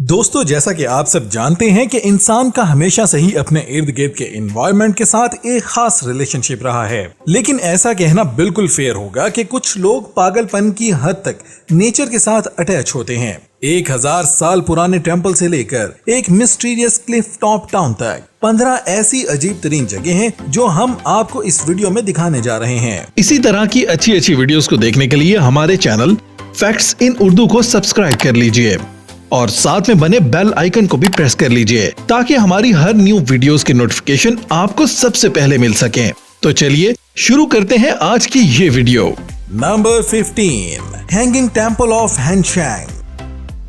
दोस्तों, जैसा कि आप सब जानते हैं कि इंसान का हमेशा से ही अपने इर्द गिर्द के एनवायरनमेंट के साथ एक खास रिलेशनशिप रहा है। लेकिन ऐसा कहना बिल्कुल फेयर होगा कि कुछ लोग पागलपन की हद तक नेचर के साथ अटैच होते हैं। 1000 साल पुराने टेम्पल से लेकर एक मिस्टीरियस क्लिफ टॉप टाउन तक 15 ऐसी अजीब तरीन जगह हैं जो हम आपको इस वीडियो में दिखाने जा रहे हैं। इसी तरह की अच्छी वीडियोस को देखने के लिए हमारे चैनल फैक्ट्स इन उर्दू को सब्सक्राइब कर लीजिए और साथ में बने बेल आइकन को भी प्रेस कर लीजिए ताकि हमारी हर न्यू वीडियोस की नोटिफिकेशन आपको सबसे पहले मिल सके। तो चलिए शुरू करते हैं आज की ये video. Number 15, hanging temple of Hengshan.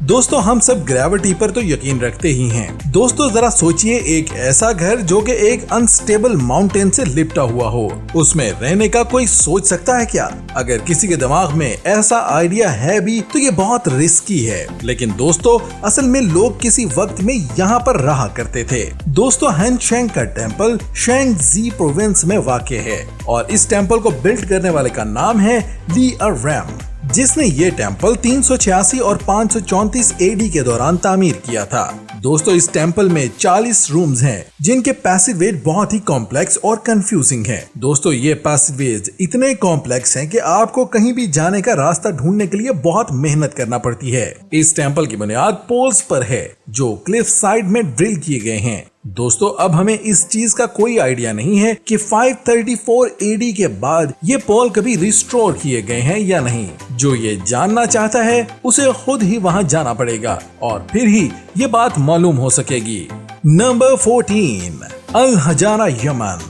दोस्तों, हम सब ग्रेविटी पर तो यकीन रखते ही हैं। दोस्तों, जरा सोचिए, एक ऐसा घर जो कि एक अनस्टेबल माउंटेन से लिपटा हुआ हो, उसमें रहने का कोई सोच सकता है क्या? अगर किसी के दिमाग में ऐसा आइडिया है भी तो ये बहुत रिस्की है। लेकिन दोस्तों, असल में लोग किसी वक्त में यहाँ पर रहा करते थे। दोस्तों, हैनशैंग का टेम्पल शैंगजी प्रोविंस में वाक़ है और इस टेम्पल को बिल्ड करने वाले का नाम है ली रैम, जिसने ये टेम्पल 386 और 534 एडी के दौरान तामीर किया था। दोस्तों, इस टेम्पल में 40 रूम्स हैं जिनके पैसेजवेज बहुत ही कॉम्प्लेक्स और कंफ्यूजिंग हैं। दोस्तों, ये पैसेजवेज इतने कॉम्प्लेक्स हैं कि आपको कहीं भी जाने का रास्ता ढूंढने के लिए बहुत मेहनत करना पड़ती है। इस टेम्पल की बुनियाद पोल्स पर है जो क्लिफ साइड में ड्रिल किए गए हैं। दोस्तों, अब हमें इस चीज का कोई आइडिया नहीं है कि 534 एडी के बाद ये पोल कभी रिस्टोर किए गए हैं या नहीं। जो ये जानना चाहता है उसे खुद ही वहां जाना पड़ेगा और फिर ही ये बात मालूम हो सकेगी। नंबर 14, अल हजारा यमन।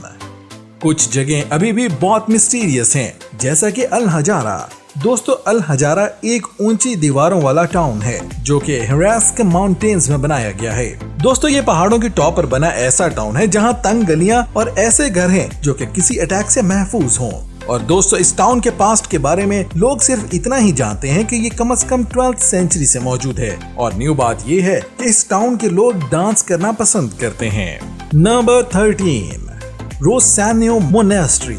कुछ जगह अभी भी बहुत मिस्टीरियस हैं, जैसा कि अल हजारा। दोस्तों, अल हजारा एक ऊंची दीवारों वाला टाउन है जो कि हिरास के माउंटेन्स में बनाया गया है। दोस्तों, ये पहाड़ों की टॉप पर बना ऐसा टाउन है जहां तंग गलियां और ऐसे घर हैं जो कि किसी अटैक से महफूज हों। और दोस्तों, इस टाउन के पास्ट के बारे में लोग सिर्फ इतना ही जानते हैं कि ये कम से कम 12th सेंचुरी से मौजूद है। और न्यू बात ये है कि इस टाउन के लोग डांस करना पसंद करते हैं। Number 13, Rousanou monastery.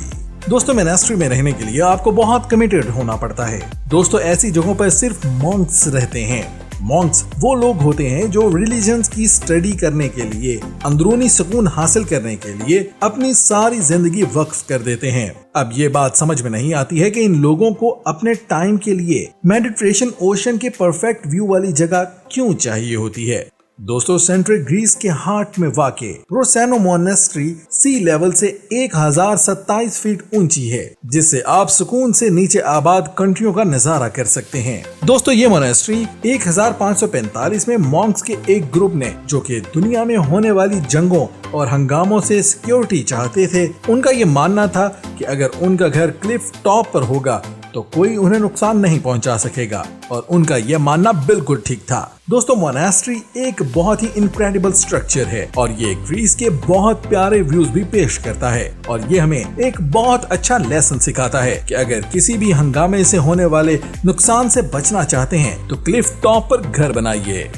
दोस्तों, मोनेस्ट्री में रहने के लिए आपको बहुत कमिटेड होना पड़ता है। दोस्तों, ऐसी जगहों पर सिर्फ मॉन्क्स रहते हैं। मॉन्क्स वो लोग होते हैं जो रिलीजन्स की स्टडी करने के लिए, अंदरूनी सुकून हासिल करने के लिए अपनी सारी जिंदगी वक्फ कर देते हैं। अब ये बात समझ में नहीं आती है कि इन लोगों को अपने टाइम के लिए मेडिटेशन ओशन के परफेक्ट व्यू वाली जगह क्यों चाहिए होती है। दोस्तों, सेंट्रल ग्रीस के हार्ट में वाक़े रोसैनो मोनेस्ट्री सी लेवल से 1027 फीट ऊंची है, जिससे आप सुकून से नीचे आबाद कंट्रियों का नजारा कर सकते हैं। दोस्तों, ये मोनेस्ट्री 1545 में मॉन्क्स के एक ग्रुप ने, जो कि दुनिया में होने वाली जंगों और हंगामों से सिक्योरिटी चाहते थे, उनका ये मानना था कि अगर उनका घर क्लिफ टॉप पर होगा तो कोई उन्हें नुकसान नहीं पहुंचा सकेगा, और उनका यह मानना बिल्कुल ठीक था। दोस्तों, मोनेस्ट्री एक बहुत ही इनक्रेडिबल स्ट्रक्चर है और ये ग्रीस के बहुत प्यारे व्यूज भी पेश करता है। और ये हमें एक बहुत अच्छा लेसन सिखाता है कि अगर किसी भी हंगामे से होने वाले नुकसान से बचना चाहते हैं तो क्लिफ टॉप पर घर बनाइए।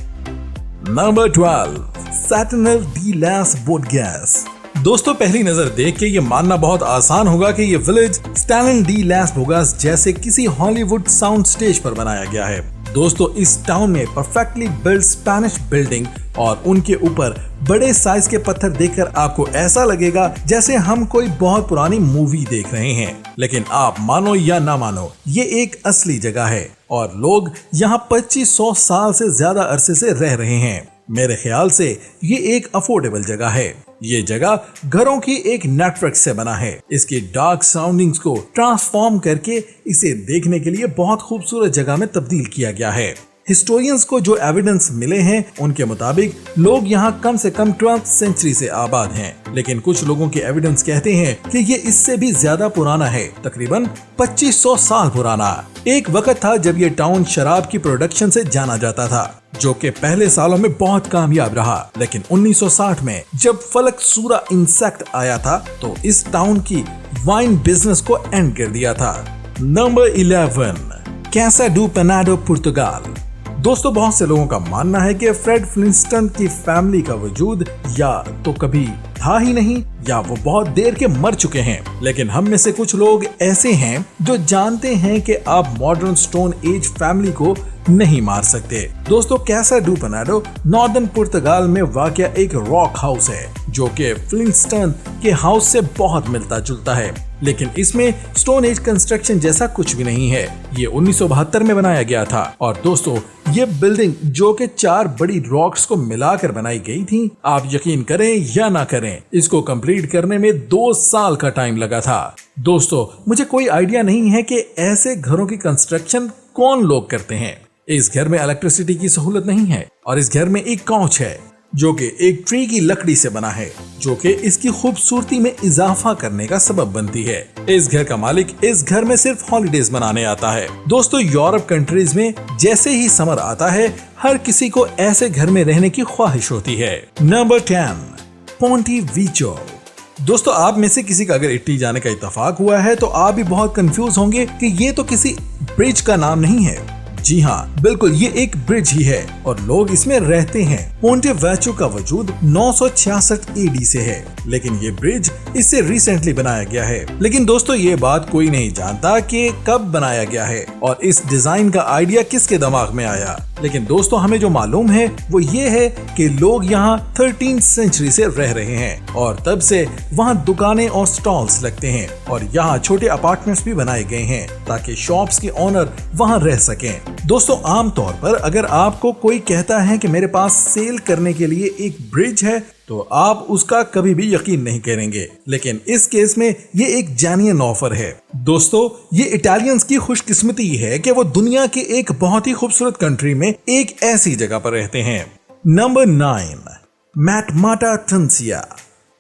नंबर 12, सैटर्नल डी लास बोडगैस। दोस्तों, पहली नजर देख के ये मानना बहुत आसान होगा कि ये विलेज स्टैलन डी लास बोगास जैसे किसी हॉलीवुड साउंड स्टेज पर बनाया गया है। दोस्तों, इस टाउन में परफेक्टली बिल्ड स्पेनिश बिल्डिंग और उनके ऊपर बड़े साइज के पत्थर देखकर आपको ऐसा लगेगा जैसे हम कोई बहुत पुरानी मूवी देख रहे हैं। लेकिन आप मानो या ना मानो, ये एक असली जगह है और लोग यहाँ 2500 साल से ज्यादा अरसे से रह रहे हैं। मेरे ख्याल से ये एक अफोर्डेबल जगह है। ये जगह घरों की एक नेटवर्क से बना है। इसकी डार्क सराउंडिंग्स को ट्रांसफॉर्म करके इसे देखने के लिए बहुत खूबसूरत जगह में तब्दील किया गया है। हिस्टोरियंस को जो एविडेंस मिले हैं उनके मुताबिक लोग यहाँ कम से कम 12th सेंचुरी से आबाद हैं, लेकिन कुछ लोगों के एविडेंस कहते हैं कि ये इससे भी ज्यादा पुराना है, तकरीबन 2500 साल पुराना। एक वक्त था जब ये टाउन शराब की प्रोडक्शन से जाना जाता था, जो कि पहले सालों में बहुत कामयाब रहा। लेकिन 1960 में जब फलक सूरा इंसेक्ट आया था तो इस टाउन की वाइन बिजनेस को एंड कर दिया था। नंबर 11, कैसा डू पेनाडो पुर्तगाल। दोस्तों बहुत से लोगों का मानना है कि फ्रेड फ्लिंस्टन की फैमिली का वजूद या तो कभी था ही नहीं या वो बहुत देर के मर चुके हैं, लेकिन हम में से कुछ लोग ऐसे हैं जो जानते हैं कि आप मॉडर्न स्टोन एज फैमिली को नहीं मार सकते। दोस्तों कैसा डू पनाडो नॉर्दर्न पुर्तगाल में वाक़या एक रॉक हाउस है जो कि फ्लिंस्टन के हाउस से बहुत मिलता जुलता है, लेकिन इसमें स्टोन एज कंस्ट्रक्शन जैसा कुछ भी नहीं है। ये 1972 में बनाया गया था और दोस्तों ये बिल्डिंग जो कि 4 बड़ी रॉक्स को मिलाकर बनाई गई थी, आप यकीन करें या ना करें, इसको कंप्लीट करने में 2 साल का टाइम लगा था। दोस्तों मुझे कोई आइडिया नहीं है कि ऐसे घरों की कंस्ट्रक्शन कौन लोग करते हैं। इस घर में इलेक्ट्रिसिटी की सहूलत नहीं है और इस घर में एक काउच है जो कि एक ट्री की लकड़ी से बना है, जो कि इसकी खूबसूरती में इजाफा करने का सबब बनती है। इस घर का मालिक इस घर में सिर्फ हॉलिडेज मनाने आता है। दोस्तों यूरोप कंट्रीज में जैसे ही समर आता है हर किसी को ऐसे घर में रहने की ख्वाहिश होती है। नंबर 10 पोंटेविचो। दोस्तों आप में से किसी का अगर इटली जाने का इत्तेफाक हुआ है तो आप भी बहुत कंफ्यूज होंगे कि ये तो किसी ब्रिज का नाम नहीं है। जी हाँ, बिल्कुल ये एक ब्रिज ही है और लोग इसमें रहते हैं। पोंटेवेचो का वजूद 966 एडी से है, लेकिन ये ब्रिज इससे रिसेंटली बनाया गया है। लेकिन दोस्तों ये बात कोई नहीं जानता कि कब बनाया गया है और इस डिजाइन का आइडिया किसके दिमाग में आया। लेकिन दोस्तों हमें जो मालूम है वो ये है कि लोग यहाँ 13th सेंचुरी से रह रहे हैं और तब से वहाँ दुकानें और स्टॉल्स लगते हैं और यहाँ छोटे अपार्टमेंट्स भी बनाए गए हैं ताकि शॉप्स के ओनर वहाँ रह सकें। दोस्तों आमतौर पर अगर आपको कोई कहता है कि मेरे पास सेल करने के लिए एक ब्रिज है तो आप उसका कभी भी यकीन नहीं करेंगे, लेकिन इस केस में ये एक जेन्युइन ऑफर है। दोस्तों ये इटालियंस की खुशकिस्मती है कि वो दुनिया के एक बहुत ही खूबसूरत कंट्री में एक ऐसी जगह पर रहते हैं। नंबर 9 मैटमाटा टंसिया।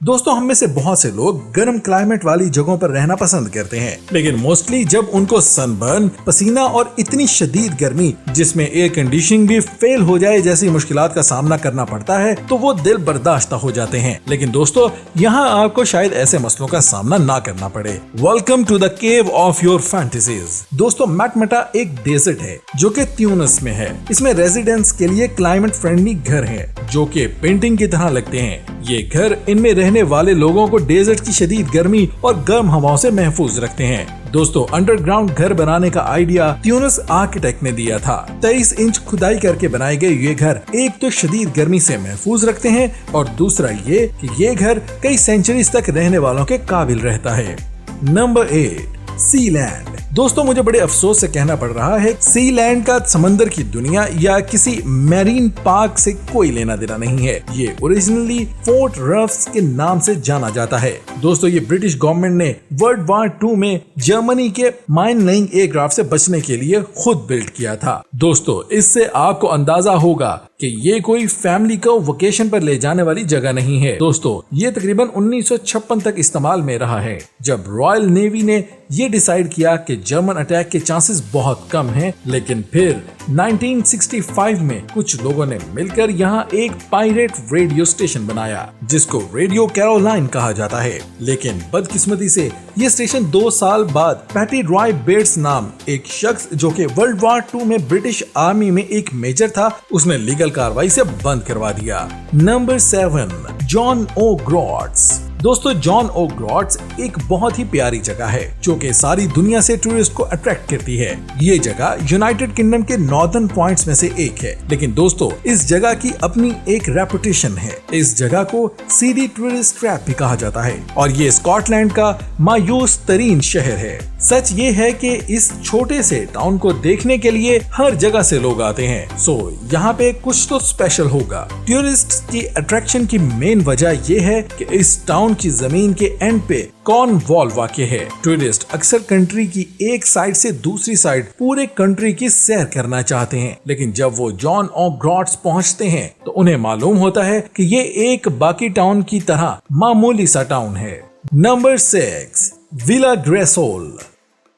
दोस्तों हम में से बहुत से लोग गर्म क्लाइमेट वाली जगहों पर रहना पसंद करते हैं, लेकिन मोस्टली जब उनको सनबर्न, पसीना और इतनी शदीद गर्मी जिसमें एयर कंडीशनिंग भी फेल हो जाए जैसी मुश्किलात का सामना करना पड़ता है तो वो दिल बर्दाश्त हो जाते हैं। लेकिन दोस्तों यहाँ आपको शायद ऐसे मसलों का सामना ना करना पड़े। Welcome to the cave of your fantasies. दोस्तों मैटमाटा एक डेजर्ट है जो कि ट्यूनिस में है। इसमें रेजिडेंट्स के लिए क्लाइमेट फ्रेंडली घर है जो कि पेंटिंग की तरह लगते हैं। ये घर इनमें रहने वाले लोगों को डेजर्ट की शदीद गर्मी और गर्म हवाओं से महफूज रखते हैं। दोस्तों अंडरग्राउंड घर बनाने का आइडिया ट्यूनिस आर्किटेक्ट ने दिया था। 23 इंच खुदाई करके बनाए गए ये घर एक तो शदीद गर्मी से महफूज रखते हैं और दूसरा ये कि ये घर कई सेंचुरीज तक रहने वालों के काबिल रहता है। Number 8 Sealand. दोस्तों मुझे बड़े अफसोस से कहना पड़ रहा है सीलैंड का समंदर की दुनिया या किसी मैरीन पार्क से कोई लेना देना नहीं है। ये ओरिजिनली फोर्ट रफ्स के नाम से जाना जाता है। दोस्तों ये ब्रिटिश गवर्नमेंट ने वर्ल्ड वॉर 2 में जर्मनी के माइन लेइंग एयरक्राफ्ट से बचने के लिए खुद बिल्ड किया था। दोस्तों इससे आपको अंदाजा होगा कि ये कोई फैमिली को वेकेशन पर ले जाने वाली जगह नहीं है। दोस्तों ये तकरीबन 1956 तक इस्तेमाल में रहा है, जब रॉयल नेवी ने ये डिसाइड किया कि जर्मन अटैक के चांसेस बहुत कम हैं, लेकिन फिर 1965 में कुछ लोगों ने मिलकर यहाँ एक पायरेट रेडियो स्टेशन बनाया जिसको रेडियो कैरोलाइन कहा जाता है। लेकिन बदकिस्मती से ये स्टेशन 2 साल बाद पैटी रॉय बेट्स नाम एक शख्स जो कि वर्ल्ड वॉर 2 में ब्रिटिश आर्मी में एक मेजर था, उसने लीगल कार्रवाई से बंद करवा दिया। नंबर 7 जॉन ओ ग्रॉट्स। दोस्तों जॉन ओ ग्रॉट्स एक बहुत ही प्यारी जगह है जो कि सारी दुनिया से टूरिस्ट को अट्रैक्ट करती है। ये जगह यूनाइटेड किंगडम के नॉर्दर्न पॉइंट्स में से एक है, लेकिन दोस्तों इस जगह की अपनी एक रेपुटेशन है। इस जगह को सीधी टूरिस्ट ट्रैप भी कहा जाता है और ये स्कॉटलैंड का मायूस तरीन शहर है। सच ये है कि इस छोटे से टाउन को देखने के लिए हर जगह से लोग आते हैं, सो यहाँ पे कुछ तो स्पेशल होगा। टूरिस्ट की अट्रैक्शन की मेन वजह ये है कि इस टाउन की जमीन के एंड पे कॉर्नवॉल वाक़ है। टूरिस्ट अक्सर कंट्री की एक साइड से दूसरी साइड पूरे कंट्री की सैर करना चाहते हैं, लेकिन जब वो जॉन ओ ग्रॉट्स पहुँचते हैं तो उन्हें मालूम होता है कि ये एक बाकी टाउन की तरह मामूली सा टाउन है। नंबर 6 विला ग्रेसोल।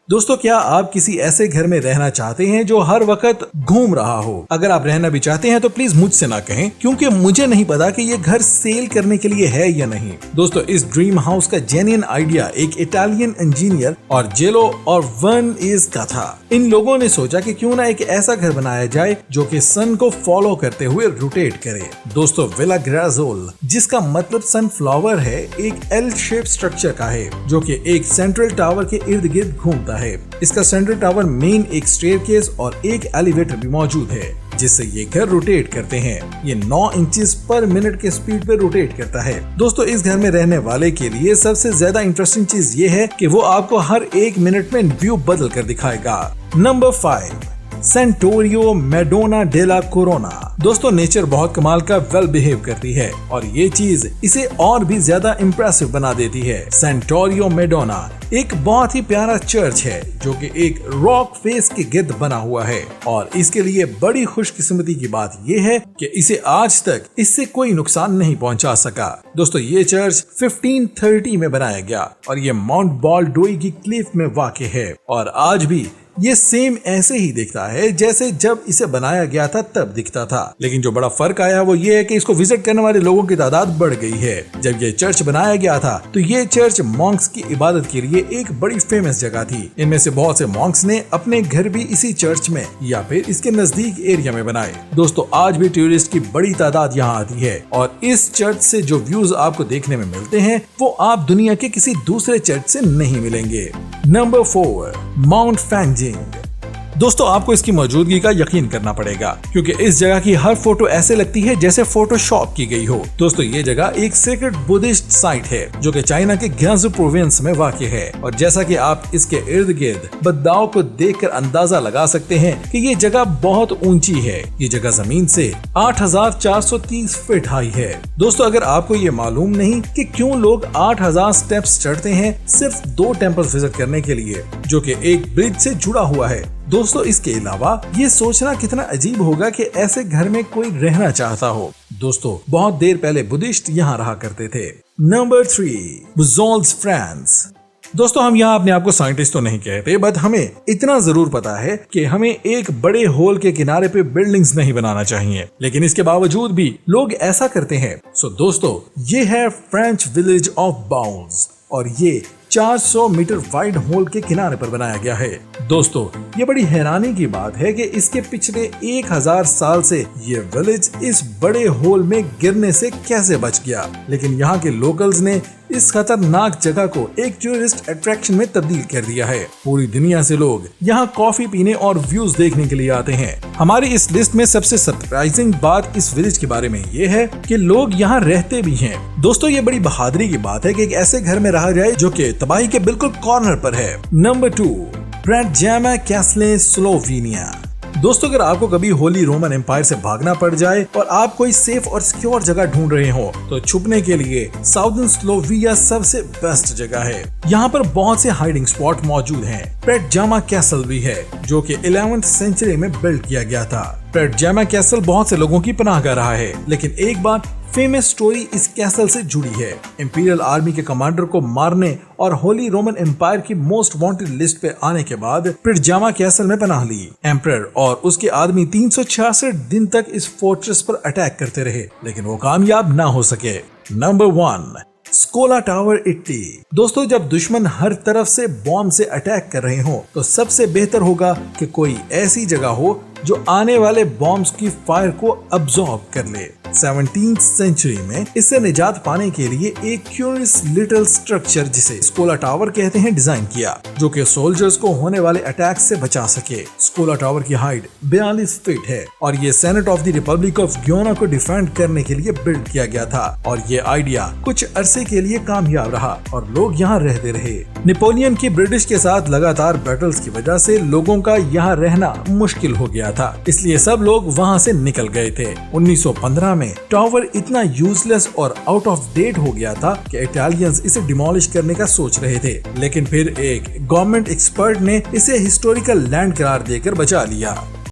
दोस्तों, क्या आप किसी ऐसे घर में रहना चाहते हैं जो हर वक्त घूम रहा हो? अगर आप रहना भी चाहते हैं तो प्लीज मुझसे ना कहें, क्योंकि मुझे नहीं पता कि ये घर सेल करने के लिए है या नहीं। दोस्तों, इस ड्रीम हाउस का जेन्युइन आइडिया एक इटालियन इंजीनियर और जेलो और वन इज का था। इन लोगों ने सोचा कि क्यों ना एक ऐसा घर बनाया जाए जो कि सन को फॉलो करते हुए रोटेट करे। दोस्तों, विला ग्राजोल, जिसका मतलब सनफ्लावर है, एक एल शेप स्ट्रक्चर का है जो कि एक सेंट्रल टावर के इर्द गिर्द घूमता है। इसका सेंट्रल टावर मेन एक स्टेयरकेस और एक एलिवेटर भी मौजूद है, जिससे ये घर रोटेट करते हैं। ये 9 इंचेस पर मिनट के स्पीड पे रोटेट करता है। दोस्तों, इस घर में रहने वाले के लिए सबसे ज्यादा इंटरेस्टिंग चीज ये है कि वो आपको हर 1 मिनट में व्यू बदल कर दिखाएगा। नंबर 5, सेंटोरियो मेडोना डेला कोरोना। दोस्तों, नेचर बहुत कमाल का वेल बिहेव करती है और ये चीज इसे और भी ज्यादा इम्प्रेसिव बना देती है। सेंटोरियो मेडोना एक बहुत ही प्यारा चर्च है जो कि एक रॉक फेस के गिर्द बना हुआ है और इसके लिए बड़ी खुशकिस्मती की बात ये है कि इसे आज तक इससे कोई नुकसान नहीं पहुंचा सका। दोस्तों, ये चर्च 1530 में बनाया गया और ये माउंट बाल्डोई की क्लिफ में वाक़ है और आज भी ये सेम ऐसे ही दिखता है जैसे जब इसे बनाया गया था तब दिखता था। लेकिन जो बड़ा फर्क आया वो ये है कि इसको विजिट करने वाले लोगों की तादाद बढ़ गई है। जब ये चर्च बनाया गया था तो ये चर्च मॉन्क्स की इबादत के लिए एक बड़ी फेमस जगह थी। इनमें से बहुत से मॉन्क्स ने अपने घर भी इसी चर्च में या फिर इसके नजदीक एरिया में बनाए। दोस्तों, आज भी टूरिस्ट की बड़ी तादाद यहाँ आती है और इस चर्च से जो व्यूज आपको देखने में मिलते हैं वो आप दुनिया के किसी दूसरे चर्च से नहीं मिलेंगे। Number 4, Mount Fanjing. दोस्तों, आपको इसकी मौजूदगी का यकीन करना पड़ेगा क्योंकि इस जगह की हर फोटो ऐसे लगती है जैसे फोटोशॉप की गई हो। दोस्तों, ये जगह एक सीक्रेट बुद्धिस्ट साइट है जो कि चाइना के ग्याजू प्रोविंस में वाक़ है और जैसा कि आप इसके इर्द गिर्द बदलाव को देखकर अंदाजा लगा सकते हैं कि ये जगह बहुत ऊंची है। ये जगह जमीन से 8430 फीट हाई है। दोस्तों, अगर आपको ये मालूम नहीं कि क्यों लोग 8000 स्टेप्स चढ़ते हैं सिर्फ 2 टेम्पल्स विजिट करने के लिए जो कि एक ब्रिज से जुड़ा हुआ है। दोस्तों, इसके अलावा ये सोचना कितना अजीब होगा कि ऐसे घर में कोई रहना चाहता हो। दोस्तों, बहुत देर पहले बुद्धिस्ट यहाँ रहा करते थे। Number 3, Bozouls, France. दोस्तों, हम यहाँ अपने आप को साइंटिस्ट तो नहीं कहते, बट हमें इतना जरूर पता है कि हमें एक बड़े होल के किनारे पे बिल्डिंग्स नहीं बनाना चाहिए, लेकिन इसके बावजूद भी लोग ऐसा करते हैं। सो दोस्तों, ये है फ्रेंच विलेज ऑफ बाउल्स और ये 400 मीटर वाइड होल के किनारे पर बनाया गया है। दोस्तों, ये बड़ी हैरानी की बात है कि इसके पिछले 1000 साल से ये विलेज इस बड़े होल में गिरने से कैसे बच गया, लेकिन यहाँ के लोकल्स ने इस खतरनाक जगह को एक टूरिस्ट अट्रैक्शन में तब्दील कर दिया है। पूरी दुनिया से लोग यहाँ कॉफी पीने और व्यूज देखने के लिए आते हैं। हमारी इस लिस्ट में सबसे सरप्राइजिंग बात इस विलेज के बारे में ये है कि लोग यहाँ रहते भी हैं। दोस्तों, ये बड़ी बहादुरी की बात है कि एक ऐसे घर में रहा जाए जो कि तबाही के बिल्कुल कॉर्नर पर है। Number 2, Predjama castle, Slovenia. दोस्तों, अगर आपको कभी होली रोमन एम्पायर से भागना पड़ जाए और आप कोई सेफ और सिक्योर जगह ढूंढ रहे हो तो छुपने के लिए साउदर्न स्लोविया सबसे बेस्ट जगह है। यहाँ पर बहुत से हाइडिंग स्पॉट मौजूद हैं। प्रेडजामा कैसल भी है जो कि 11वीं सेंचुरी में बिल्ड किया गया था। प्रेडजामा कैसल बहुत से लोगों की पनाहगाह रहा है, लेकिन एक बार फेमस स्टोरी इस कैसल से जुड़ी है। इंपीरियल आर्मी के कमांडर को मारने और होली रोमन एम्पायर की मोस्ट वांटेड लिस्ट पे आने के बाद प्रेडजामा कैसल में पनाह ली। एम्परर और उसके आदमी 366 दिन तक इस फोर्ट्रेस पर अटैक करते रहे, लेकिन वो कामयाब ना हो सके। Number 1, स्कोला tower, Italy. दोस्तों, जब दुश्मन हर तरफ से बॉम्ब से अटैक कर रहे हो तो सबसे बेहतर होगा कि कोई ऐसी जगह हो जो आने वाले बॉम्ब्स की फायर को अब्सॉर्ब कर ले। 17th सेंचुरी में इससे निजात पाने के लिए एक क्यूरियस लिटिल स्ट्रक्चर जिसे स्कोला टावर कहते हैं डिजाइन किया, जो कि सोल्जर्स को होने वाले अटैक से बचा सके। स्कोला टावर की हाइट 42 फीट है और ये senate of the republic of Guyana को डिफेंड करने के लिए बिल्ड किया गया था और ये आइडिया कुछ अरसे के लिए कामयाब रहा और लोग यहाँ रहते रहे। नेपोलियन की ब्रिटिश के साथ लगातार बैटल्स की वजह से लोगों का यहाँ रहना मुश्किल हो गया था, इसलिए सब लोग वहाँ से निकल गए थे। 1915 में टावर इतना यूजलेस और आउट ऑफ डेट हो गया था कि इटालियंस इसे डिमोलिश करने का सोच रहे थे, लेकिन फिर एक गवर्नमेंट एक्सपर्ट ने इसे हिस्टोरिकल लैंड करार देकर बचा लिया।